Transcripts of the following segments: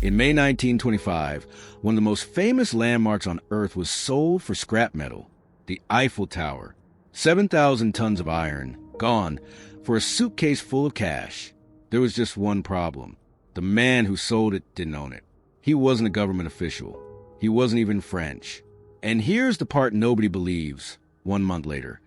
In May 1925, one of the most famous landmarks on Earth was sold for scrap metal, the Eiffel Tower. 7,000 tons of iron, gone, for a suitcase full of cash. There was just one problem. The man who sold it didn't own it. He wasn't a government official. He wasn't even French. And here's the part nobody believes. 1 month later,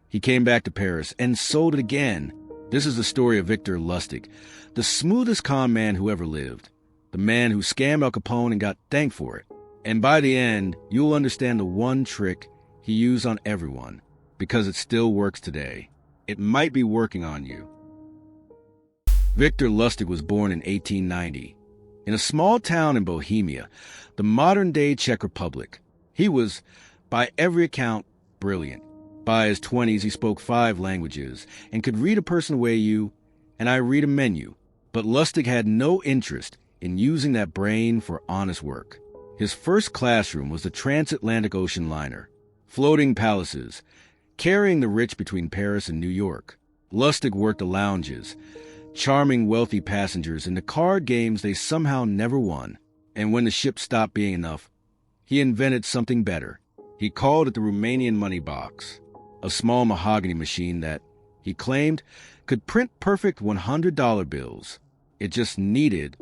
he came back to Paris and sold it again. This is the story of Victor Lustig, the smoothest con man who ever lived. The man who scammed Al Capone and got thanked for it. And by the end, you'll understand the one trick he used on everyone, because it still works today. It might be working on you. Victor Lustig was born in 1890 in a small town in Bohemia, the modern-day Czech Republic. He was, by every account, brilliant. By his 20s, he spoke 5 languages and could read a person the way you and I read a menu. But Lustig had no interest in using that brain for honest work. His first classroom was the transatlantic ocean liner, floating palaces, carrying the rich between Paris and New York. Lustig worked the lounges, charming wealthy passengers in the card games they somehow never won. And when the ship stopped being enough, he invented something better. He called it the Romanian money box, a small mahogany machine that, he claimed, could print perfect $100 bills. It just needed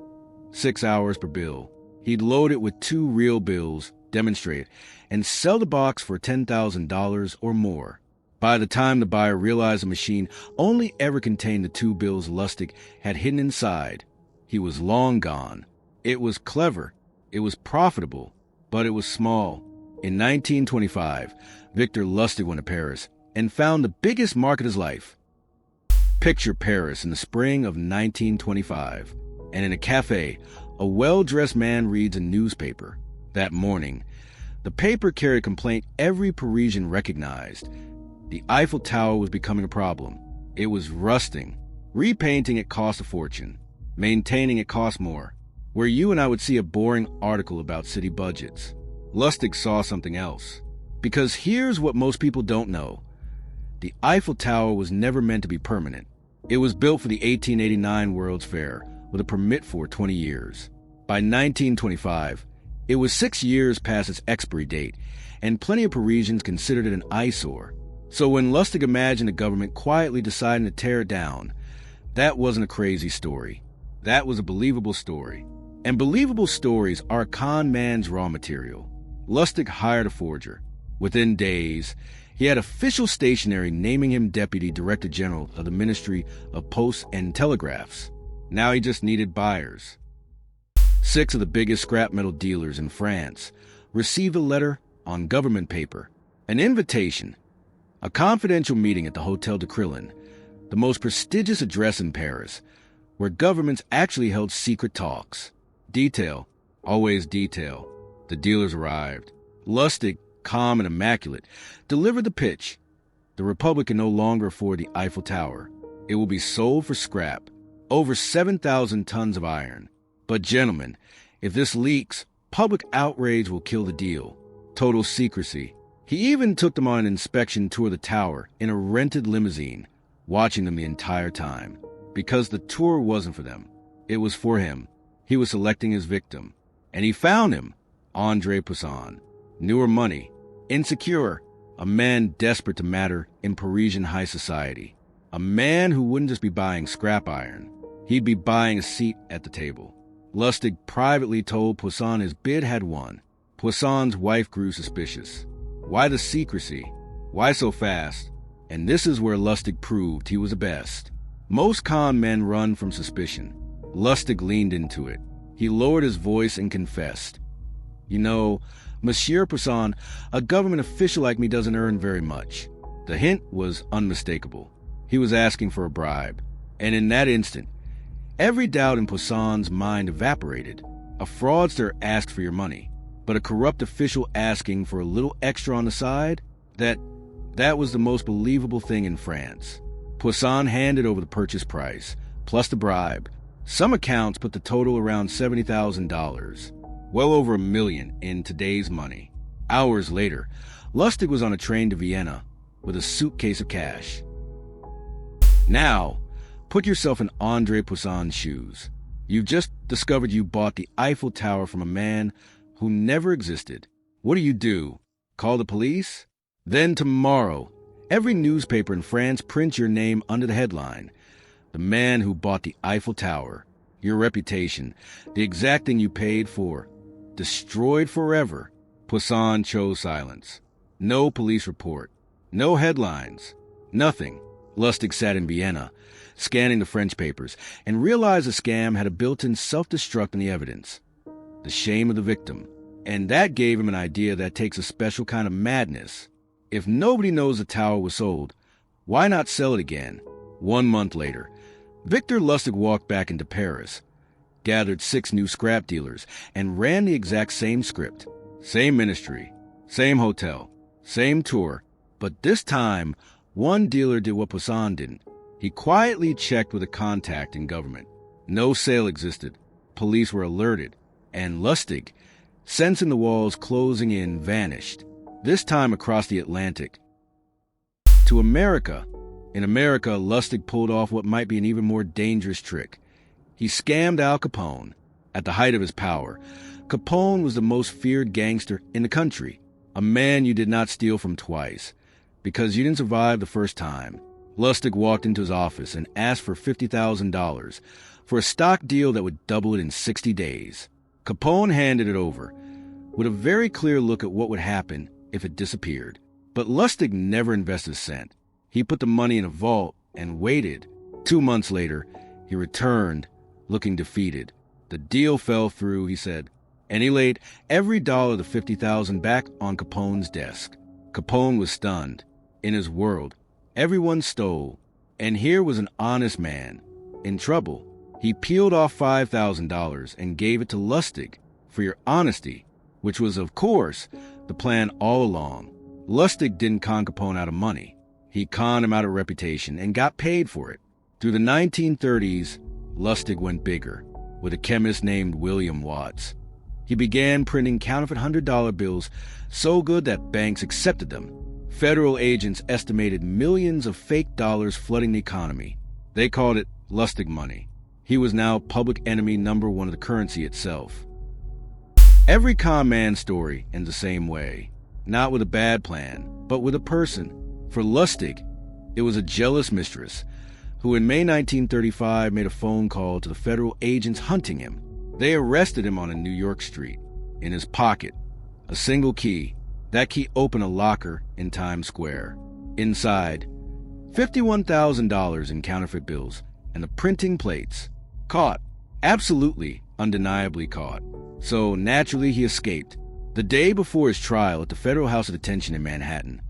6 hours per bill. He'd load it with 2 real bills, demonstrate, and sell the box for $10,000 or more. By the time the buyer realized the machine only ever contained the 2 bills Lustig had hidden inside, he was long gone. It was clever, it was profitable, but it was small. In 1925, Victor Lustig went to Paris and found the biggest market of his life. Picture Paris in the spring of 1925, and in a cafe, a well-dressed man reads a newspaper. That morning, the paper carried a complaint every Parisian recognized. The Eiffel Tower was becoming a problem. It was rusting. Repainting it cost a fortune. Maintaining it cost more. Where you and I would see a boring article about city budgets, Lustig saw something else. Because here's what most people don't know. The Eiffel Tower was never meant to be permanent. It was built for the 1889 World's Fair, with a permit for 20 years. By 1925, it was 6 years past its expiry date, and plenty of Parisians considered it an eyesore. So when Lustig imagined the government quietly deciding to tear it down, that wasn't a crazy story. That was a believable story. And believable stories are a con man's raw material. Lustig hired a forger. Within days, he had official stationery naming him Deputy Director General of the Ministry of Posts and Telegraphs. Now he just needed buyers. 6 of the biggest scrap metal dealers in France received a letter on government paper, an invitation, a confidential meeting at the Hotel de Crillon, the most prestigious address in Paris, where governments actually held secret talks. Detail, always detail. The dealers arrived. Lustig, calm and immaculate, delivered the pitch. The Republic can no longer afford the Eiffel Tower. It will be sold for scrap. Over 7,000 tons of iron. But gentlemen, if this leaks, public outrage will kill the deal. Total secrecy. He even took them on an inspection tour of the tower in a rented limousine, watching them the entire time. Because the tour wasn't for them. It was for him. He was selecting his victim. And he found him, André Poussin. Newer money, insecure, a man desperate to matter in Parisian high society. A man who wouldn't just be buying scrap iron. He'd be buying a seat at the table. Lustig privately told Poussin his bid had won. Poussin's wife grew suspicious. Why the secrecy? Why so fast? And this is where Lustig proved he was the best. Most con men run from suspicion. Lustig leaned into it. He lowered his voice and confessed. You know, Monsieur Poussin, a government official like me doesn't earn very much. The hint was unmistakable. He was asking for a bribe. And in that instant, every doubt in Poussin's mind evaporated. A fraudster asked for your money, but a corrupt official asking for a little extra on the side? That was the most believable thing in France. Poussin handed over the purchase price, plus the bribe. Some accounts put the total around $70,000. Well over $1 million in today's money. Hours later, Lustig was on a train to Vienna with a suitcase of cash. Now, put yourself in André Poussin's shoes. You've just discovered you bought the Eiffel Tower from a man who never existed. What do? Call the police? Then tomorrow, every newspaper in France prints your name under the headline. The man who bought the Eiffel Tower. Your reputation, the exact thing you paid for, destroyed forever. Poisson chose silence. No police report. No headlines. Nothing. Lustig sat in Vienna, scanning the French papers, and realized the scam had a built-in self-destruct in the evidence. The shame of the victim. And that gave him an idea that takes a special kind of madness. If nobody knows the tower was sold, why not sell it again? 1 month later, Victor Lustig walked back into Paris, gathered 6 new scrap dealers, and ran the exact same script. Same ministry, same hotel, same tour, but this time, one dealer did what Poisson didn't. He quietly checked with a contact in government. No sale existed. Police were alerted, and Lustig, sensing the walls closing in, vanished, this time across the Atlantic. To America. In America, Lustig pulled off what might be an even more dangerous trick. He scammed Al Capone. At the height of his power, Capone was the most feared gangster in the country, a man you did not steal from twice, because you didn't survive the first time. Lustig walked into his office and asked for $50,000 for a stock deal that would double it in 60 days. Capone handed it over, with a very clear look at what would happen if it disappeared. But Lustig never invested a cent. He put the money in a vault and waited. 2 months later, he returned, looking defeated. The deal fell through, he said, and he laid every dollar of the $50,000 back on Capone's desk. Capone was stunned. In his world, everyone stole, and here was an honest man in trouble. He peeled off $5,000 and gave it to Lustig for your honesty, which was, of course, the plan all along. Lustig didn't con Capone out of money. He conned him out of reputation and got paid for it. Through the 1930s, Lustig went bigger, with a chemist named William Watts. He began printing counterfeit $100 bills so good that banks accepted them. Federal agents estimated millions of fake dollars flooding the economy. They called it Lustig money. He was now public enemy number 1 of the currency itself. Every con man story ends the same way, not with a bad plan, but with a person. For Lustig, it was a jealous mistress who in May 1935 made a phone call to the federal agents hunting him. They arrested him on a New York street. In his pocket, a single key. That key opened a locker in Times Square. Inside, $51,000 in counterfeit bills and the printing plates. Caught. Absolutely, undeniably caught. So naturally he escaped. The day before his trial at the Federal House of Detention in Manhattan,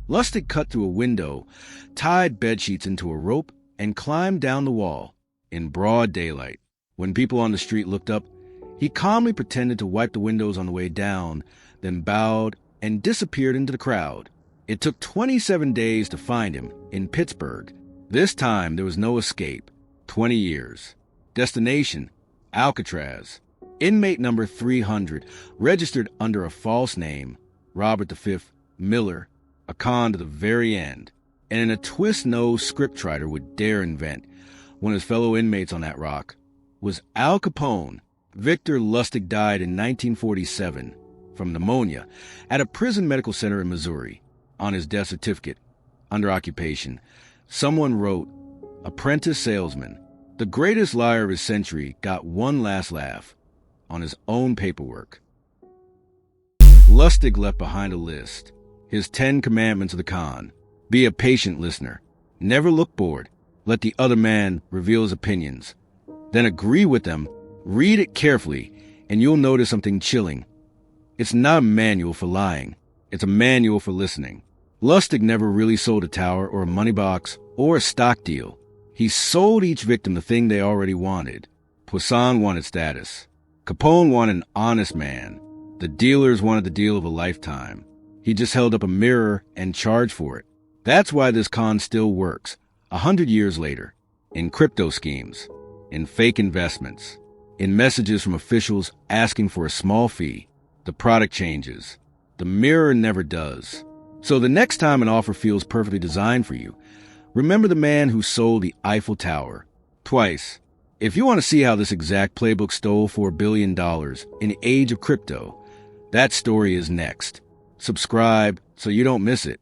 Lustig cut through a window, tied bedsheets into a rope, and climbed down the wall in broad daylight. When people on the street looked up, he calmly pretended to wipe the windows on the way down, then bowed and disappeared into the crowd. It took 27 days to find him in Pittsburgh. This time there was no escape. 20 years. Destination, Alcatraz. Inmate number 300, registered under a false name, Robert V. Miller, a con to the very end, and in a twist no scriptwriter would dare invent, one of his fellow inmates on that rock was Al Capone. Victor Lustig died in 1947 from pneumonia at a prison medical center in Missouri. On his death certificate, under occupation, someone wrote, "Apprentice salesman, the greatest liar of his century, got one last laugh," on his own paperwork. Lustig left behind a list. His 10 commandments of the con. Be a patient listener. Never look bored. Let the other man reveal his opinions. Then agree with them. Read it carefully, and you'll notice something chilling. It's not a manual for lying. It's a manual for listening. Lustig never really sold a tower or a money box or a stock deal. He sold each victim the thing they already wanted. Poisson wanted status. Capone wanted an honest man. The dealers wanted the deal of a lifetime. He just held up a mirror and charged for it. That's why this con still works, 100 years later, in crypto schemes, in fake investments, in messages from officials asking for a small fee. The product changes. The mirror never does. So the next time an offer feels perfectly designed for you, remember the man who sold the Eiffel Tower. Twice. If you want to see how this exact playbook stole $4 billion in the age of crypto, that story is next. Subscribe so you don't miss it.